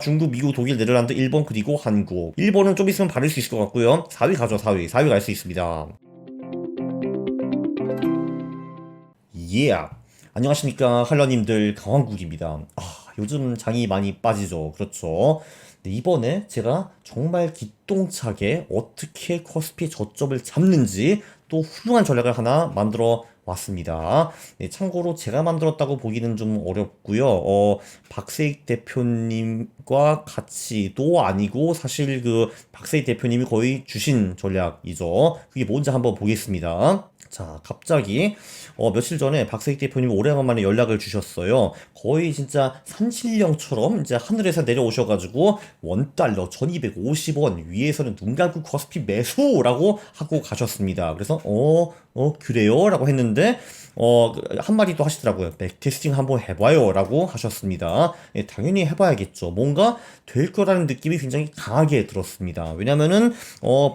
중국, 미국, 독일, 네덜란드, 일본, 그리고 한국. 일본은 좀 있으면 바를 수 있을 것 같고요. 4위 가죠, 4위. 4위 갈 수 있습니다. 예. 안녕하십니까, 할러님들. 강왕국입니다. 요즘 장이 많이 빠지죠. 그렇죠. 네, 이번에 제가 정말 기똥차게 어떻게 커스피의 저점을 잡는지 또 훌륭한 전략을 하나 만들어 왔습니다. 네, 참고로 제가 만들었다고 보기는 좀 어렵고요. 박세익 대표님과 같이도 아니고 사실 그 박세익 대표님이 거의 주신 전략이죠. 그게 뭔지 한번 보겠습니다. 자, 갑자기 며칠 전에 박세익 대표님이 오래간만에 연락을 주셨어요. 거의 진짜 산신령처럼 이제 하늘에서 내려오셔가지고 원달러 1250원 위에서는 눈 감고 코스피 매수라고 하고 가셨습니다. 그래서 그래요? 라고 했는데 한마디 또 하시더라고요. 백테스팅 한번 해봐요 라고 하셨습니다. 예, 당연히 해봐야겠죠. 뭔가 될 거라는 느낌이 굉장히 강하게 들었습니다. 왜냐면은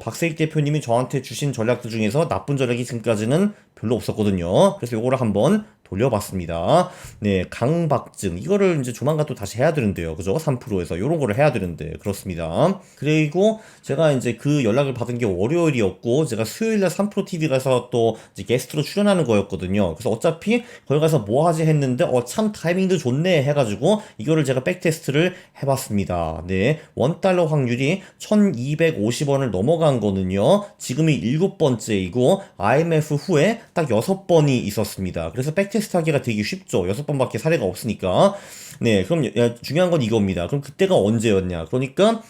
박세익 대표님이 저한테 주신 전략들 중에서 나쁜 전략이 지금까지는 별로 없었거든요. 그래서 요거를 한번 돌려봤습니다. 네, 강박증. 이거를 이제 조만간 또 다시 해야 되는데요. 그죠? 3%에서 요런 거를 해야 되는데. 그렇습니다. 그리고 제가 이제 그 연락을 받은 게 월요일이었고, 제가 수요일날 3프로 TV 가서 또 이제 게스트로 출연하는 거였거든요. 그래서 어차피 거기 가서 뭐 하지 했는데, 참 타이밍도 좋네 해가지고, 이거를 제가 백테스트를 해봤습니다. 네. 원달러 확률이 1250원을 넘어간 거는요, 지금이 7번째이고, IMF 후에 딱 6번이 있었습니다. 그래서 백테스트 하기가 되게 쉽죠. 6번밖에 사례가 없으니까. 네, 그럼 중요한 건 이겁니다. 그럼 그때가 언제였냐? 그러니까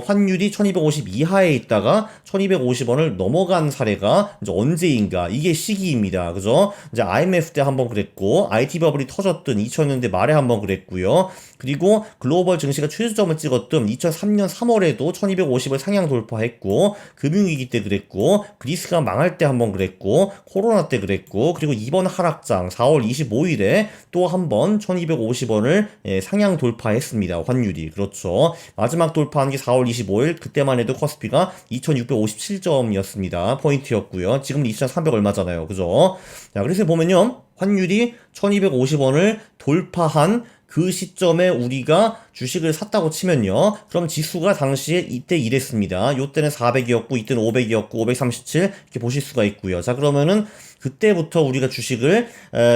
환율이 1250 이하에 있다가 1250원을 넘어간 사례가 이제 언제인가? 이게 시기입니다. 그죠? 이제 IMF 때 한번 그랬고 IT 버블이 터졌던 2000년대 말에 한번 그랬고요. 그리고 글로벌 증시가 최저점을 찍었던 2003년 3월에도 1250을 상향 돌파했고 금융위기 때 그랬고 그리스가 망할 때 한번 그랬고 코로나 때 그랬고 그리고 이번 하락장 4월 25일에 또 한번 1250원을 상향 돌파했습니다. 환율이. 그렇죠. 마지막 돌파한 게 4월 25일 그때만 해도 커스피가 2657점이었습니다. 포인트였고요. 지금 2300 얼마잖아요. 그죠? 자, 그래서 보면요. 환율이 1250원을 돌파한 그 시점에 우리가 주식을 샀다고 치면요. 그럼 지수가 당시에 이때 이랬습니다. 요때는 400이었고, 이때는 500이었고, 537 이렇게 보실 수가 있고요. 자, 그러면은 그때부터 우리가 주식을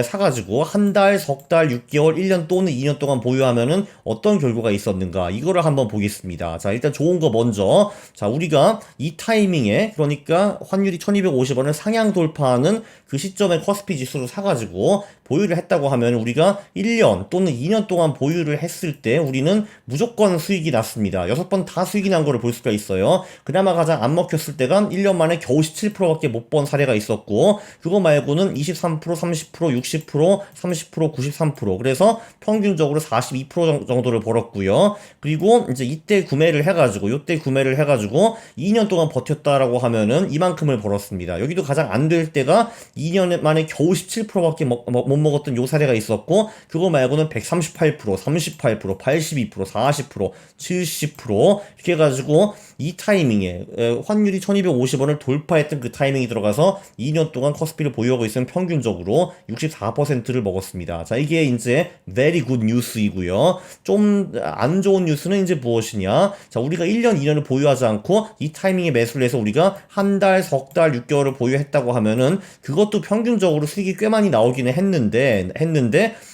사가지고 한 달, 석 달, 6개월, 1년 또는 2년 동안 보유하면은 어떤 결과가 있었는가 이거를 한번 보겠습니다. 자, 일단 좋은 거 먼저. 자, 우리가 이 타이밍에 그러니까 환율이 1250원을 상향 돌파하는 그 시점에 커스피 지수를 사가지고 보유를 했다고 하면 우리가 1년 또는 2년 동안 보유를 했을 때 우리는 무조건 수익이 났습니다. 6번 다 수익이 난 거를 볼 수가 있어요. 그나마 가장 안 먹혔을 때가 1년 만에 겨우 17%밖에 못 번 사례가 있었고 그거 말고는 23%, 30%, 60%, 30%, 93% 그래서 평균적으로 42% 정도를 벌었고요. 그리고 이제 이때 구매를 해가지고 요때 구매를 해가지고 2년 동안 버텼다라고 하면은 이만큼을 벌었습니다. 여기도 가장 안 될 때가 2년 만에 겨우 17%밖에 못 먹었던 요 사례가 있었고 그거 말고는 138%, 38%, 82%, 40%, 70% 이렇게 해가지고 이 타이밍에 환율이 1250원을 돌파했던 그 타이밍이 들어가서 2년 동안 커스피를 보유하고 있으면 평균적으로 64%를 먹었습니다. 자, 이게 이제 very good news이고요. 좀 안 좋은 뉴스는 이제 무엇이냐? 자, 우리가 1년, 2년을 보유하지 않고 이 타이밍에 매수를 해서 우리가 한 달, 석 달, 6개월을 보유했다고 하면은 그것도 평균적으로 수익이 꽤 많이 나오기는 했는데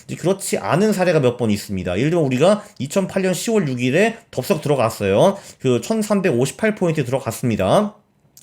이제 그렇지 않은 사례가 몇 번 있습니다. 예를 들면 우리가 2008년 10월 6일에 덥석 들어갔어요. 그 1358포인트 들어갔습니다.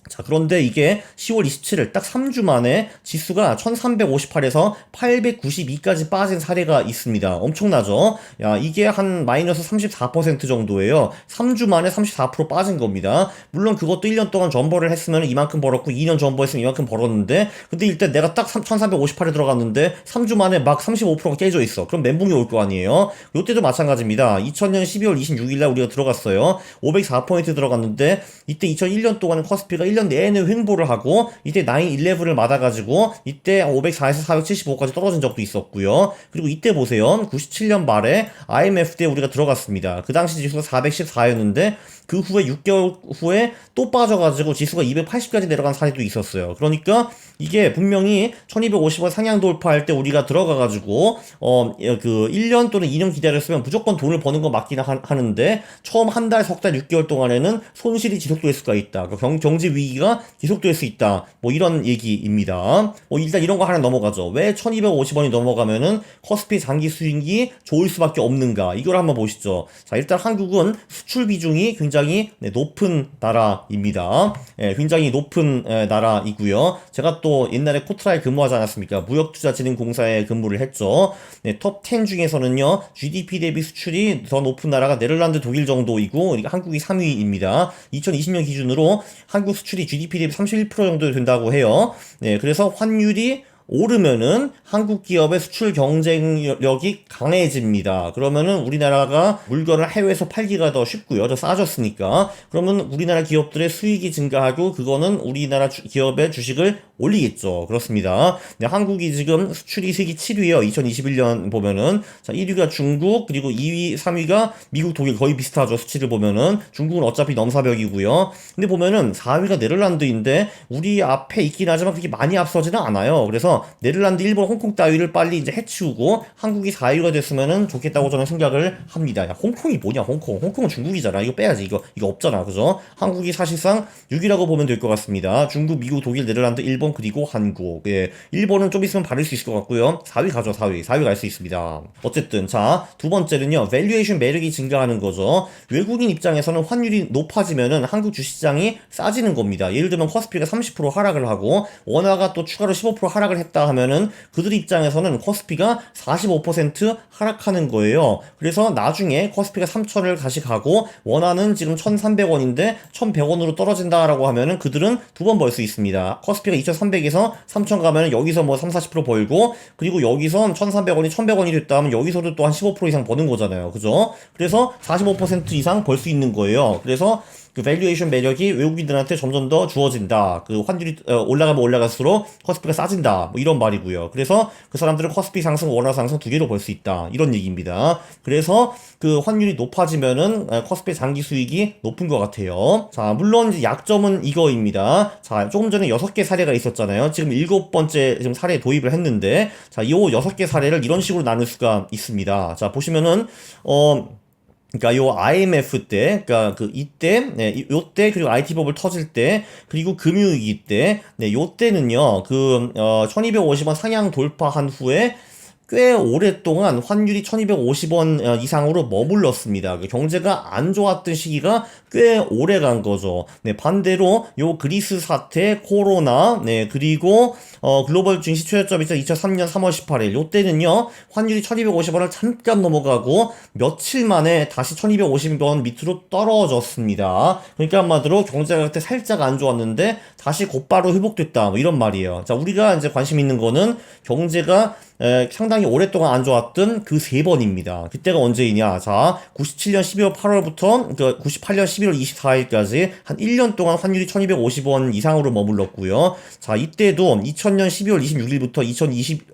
자, 그런데 이게 10월 27일 딱 3주 만에 지수가 1358에서 892까지 빠진 사례가 있습니다. 엄청나죠? 야, 이게 한 마이너스 34% 정도예요. 3주 만에 34% 빠진 겁니다. 물론 그것도 1년 동안 전벌을 했으면 이만큼 벌었고 2년 전벌했으면 이만큼 벌었는데 근데 일단 내가 딱 1358에 들어갔는데 3주 만에 막 35%가 깨져 있어. 그럼 멘붕이 올 거 아니에요? 요때도 마찬가지입니다. 2000년 12월 26일 날 우리가 들어갔어요. 504포인트 들어갔는데 이때 2001년 동안은 커스피가 1년 내내 횡보를 하고 이때 9-11을 맞아가지고 이때 504에서 475까지 떨어진 적도 있었고요. 그리고 이때 보세요. 97년 말에 IMF 때 우리가 들어갔습니다. 그 당시 지수가 414였는데 그 후에 6개월 후에 또 빠져가지고 지수가 280까지 내려간 사례도 있었어요. 그러니까 이게 분명히 1250원 상향 돌파할 때 우리가 들어가가지고 그 1년 또는 2년 기다렸으면 무조건 돈을 버는 거 맞긴 하는데 처음 한 달, 석 달, 6개월 동안에는 손실이 지속될 수가 있다. 경제 위기가 지속될 수 있다. 뭐 이런 얘기입니다. 일단 이런 거 하나 넘어가죠. 왜 1250원이 넘어가면은 코스피 장기 수익이 좋을 수밖에 없는가? 이걸 한번 보시죠. 자, 일단 한국은 수출 비중이 굉장히 높은 나라입니다. 굉장히 높은 나라이고요. 제가 또 옛날에 코트라에 근무하지 않았습니까? 무역투자진흥공사에 근무를 했죠. 톱 10 중에서는요, GDP 대비 수출이 더 높은 나라가 네덜란드, 독일 정도이고 한국이 3위입니다. 2020년 기준으로 한국 수출이 GDP 대비 31% 정도 된다고 해요. 그래서 환율이 오르면은 한국 기업의 수출 경쟁력이 강해집니다. 그러면은 우리나라가 물건을 해외에서 팔기가 더 쉽고요. 더 싸졌으니까. 그러면 우리나라 기업들의 수익이 증가하고 그거는 우리나라 기업의 주식을 올리겠죠. 그렇습니다. 한국이 지금 수출이 세계 7위에요. 2021년 보면은. 자, 1위가 중국, 그리고 2위, 3위가 미국, 독일 거의 비슷하죠. 수치를 보면은. 중국은 어차피 넘사벽이고요. 근데 보면은 4위가 네덜란드인데 우리 앞에 있긴 하지만 그렇게 많이 앞서지는 않아요. 그래서 네덜란드, 일본, 홍콩 따위를 빨리 이제 해치우고 한국이 4위가 됐으면은 좋겠다고 저는 생각을 합니다. 야, 홍콩이 뭐냐, 홍콩. 홍콩은 중국이잖아. 이거 빼야지. 이거 없잖아. 그죠? 한국이 사실상 6위라고 보면 될 것 같습니다. 중국, 미국, 독일, 네덜란드, 일본, 그리고 한국. 일본은 좀 있으면 바를 수 있을 것 같고요. 4위 가죠, 4위. 4위 갈 수 있습니다. 어쨌든, 자, 두 번째는요, 밸류에이션 매력이 증가하는 거죠. 외국인 입장에서는 환율이 높아지면은 한국 주식시장이 싸지는 겁니다. 예를 들면 코스피가 30% 하락을 하고 원화가 또 추가로 15% 하락을 했다 하면은 그들 입장에서는 코스피가 45% 하락하는 거예요. 그래서 나중에 코스피가 3,000을 다시 가고 원화는 지금 1,300원인데 1,100원으로 떨어진다라고 하면은 그들은 두 번 벌 수 있습니다. 코스피가 2,300에서 3,000 가면은 여기서 뭐 3, 40% 벌고 그리고 여기서 1,300원이 1,100원이 됐다 하면 여기서도 또 한 15% 이상 버는 거잖아요. 그죠? 그래서 45% 이상 벌 수 있는 거예요. 그래서 그 밸류에이션 매력이 외국인들한테 점점 더 주어진다. 그 환율이 올라가면 올라갈수록 코스피가 싸진다. 뭐 이런 말이고요. 그래서 그 사람들은 코스피 상승, 원화 상승 두 개로 볼 수 있다. 이런 얘기입니다. 그래서 그 환율이 높아지면은 코스피 장기 수익이 높은 것 같아요. 자, 물론 이제 약점은 이거입니다. 자, 조금 전에 6개 사례가 있었잖아요. 지금 7번째 지금 사례 도입을 했는데, 자, 요 6개 사례를 이런 식으로 나눌 수가 있습니다. 자, 보시면은 그러니까 요 IMF 때, 그러니까 그 이때, 요때 그리고 IT 버블 터질 때, 그리고 금융위기 때, 요때는요, 1250원 상향 돌파한 후에 꽤 오랫동안 환율이 1250원 이상으로 머물렀습니다. 경제가 안 좋았던 시기가 꽤 오래 간 거죠. 반대로 요 그리스 사태, 코로나, 그리고 글로벌 증시 최저점이 2003년 3월 18일 요때는요 환율이 1250원을 잠깐 넘어가고 며칠 만에 다시 1250원 밑으로 떨어졌습니다. 그러니까 한마디로 경제가 그때 살짝 안 좋았는데 다시 곧바로 회복됐다 뭐 이런 말이에요. 자, 우리가 이제 관심 있는 거는 경제가 상당히 오랫동안 안 좋았던 그 세 번입니다. 그때가 언제이냐? 자, 97년 12월 8월부터 98년 11월 24일까지 한 1년 동안 환율이 1250원 이상으로 머물렀고요. 자, 이때도 2000년 12월 26일부터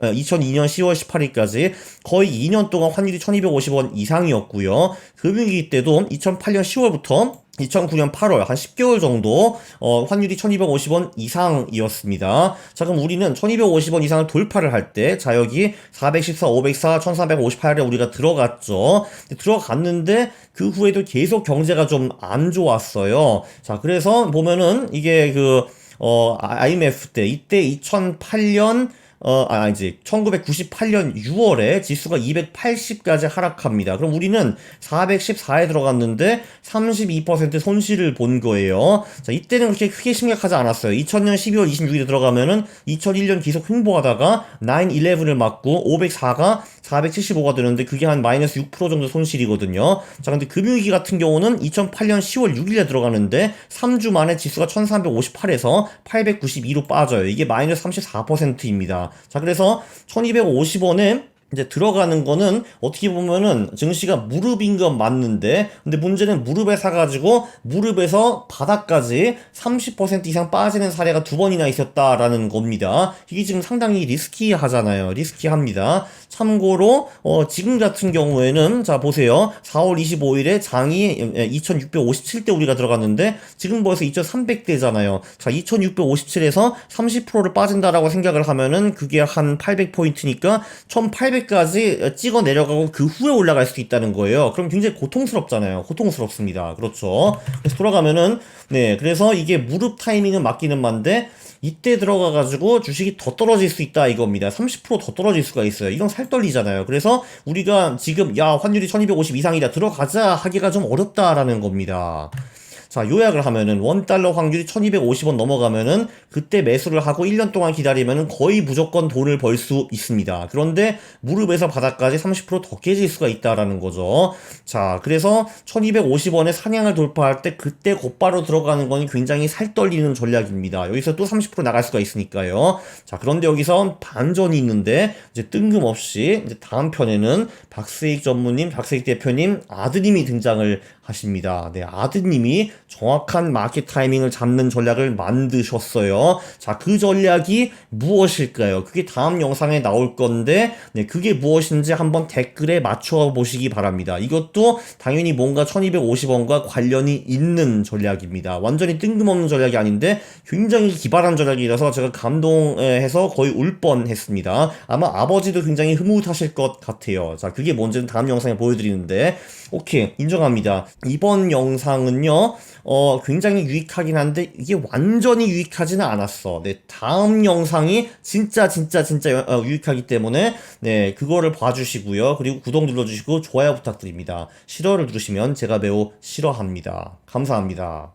2002년 10월 18일까지 거의 2년 동안 환율이 1250원 이상이었고요. 금융위기 때도 2008년 10월부터 2009년 8월 한 10개월 정도 환율이 1250원 이상이었습니다. 자, 그럼 우리는 1250원 이상을 돌파를 할 때, 자, 여기 414, 504, 1458에 우리가 들어갔죠. 들어갔는데 그 후에도 계속 경제가 좀 안 좋았어요. 자, 그래서 보면은 이게 IMF 때 이때 2008년 이제 1998년 6월에 지수가 280까지 하락합니다. 그럼 우리는 414에 들어갔는데 32% 손실을 본 거예요. 자, 이때는 그렇게 크게 심각하지 않았어요. 2000년 12월 26일에 들어가면은 2001년 계속 횡보하다가 9-11을 맞고 504가 475가 되는데 그게 한 마이너스 6% 정도 손실이거든요. 자, 근데 금융위기 같은 경우는 2008년 10월 6일에 들어가는데 3주 만에 지수가 1358에서 892로 빠져요. 이게 마이너스 34%입니다. 자, 그래서 1250원에 이제 들어가는 거는 어떻게 보면은 증시가 무릎인 건 맞는데, 근데 문제는 무릎에 사가지고 무릎에서 바닥까지 30% 이상 빠지는 사례가 두 번이나 있었다라는 겁니다. 이게 지금 상당히 리스키하잖아요. 리스키합니다. 참고로 지금 같은 경우에는 자 보세요. 4월 25일에 장이 2657대 우리가 들어갔는데 지금 벌써 2300대잖아요. 자 2657에서 30%를 빠진다라고 생각을 하면은 그게 한 800포인트니까 1800까지 찍어 내려가고 그 후에 올라갈 수 있다는 거예요. 그럼 굉장히 고통스럽잖아요. 고통스럽습니다. 그렇죠. 그래서 돌아가면은 네, 그래서 이게 무릎 타이밍은 맞기는 맞는데 이때 들어가가지고 주식이 더 떨어질 수 있다 이겁니다. 30%더 떨어질 수가 있어요. 이건 살 떨리잖아요. 그래서 우리가 지금 야 환율이 1250 이상이다 들어가자 하기가 좀 어렵다라는 겁니다. 자, 요약을 하면은 원달러 확률이 1250원 넘어가면은 그때 매수를 하고 1년 동안 기다리면은 거의 무조건 돈을 벌 수 있습니다. 그런데 무릎에서 바닥까지 30%더 깨질 수가 있다라는 거죠. 자, 그래서 1250원에 상향을 돌파할 때 그때 곧바로 들어가는 건 굉장히 살 떨리는 전략입니다. 여기서 또 30% 나갈 수가 있으니까요. 자, 그런데 여기서 반전이 있는데 이제 뜬금없이 이제 다음 편에는 박세익 전무님, 박세익 대표님 아드님이 등장을 하십니다. 네, 아드님이 정확한 마켓 타이밍을 잡는 전략을 만드셨어요. 자, 그 전략이 무엇일까요? 그게 다음 영상에 나올 건데, 네, 그게 무엇인지 한번 댓글에 맞춰 보시기 바랍니다. 이것도 당연히 뭔가 1250원과 관련이 있는 전략입니다. 완전히 뜬금없는 전략이 아닌데, 굉장히 기발한 전략이라서 제가 감동해서 거의 울 뻔했습니다. 아마 아버지도 굉장히 흐뭇하실 것 같아요. 자, 그게 뭔지는 다음 영상에 보여드리는데, 오케이, 인정합니다. 이번 영상은요, 굉장히 유익하긴 한데, 이게 완전히 유익하지는 않았어. 네, 다음 영상이 진짜 유익하기 때문에, 네, 그거를 봐주시고요. 그리고 구독 눌러주시고, 좋아요 부탁드립니다. 싫어를 누르시면 제가 매우 싫어합니다. 감사합니다.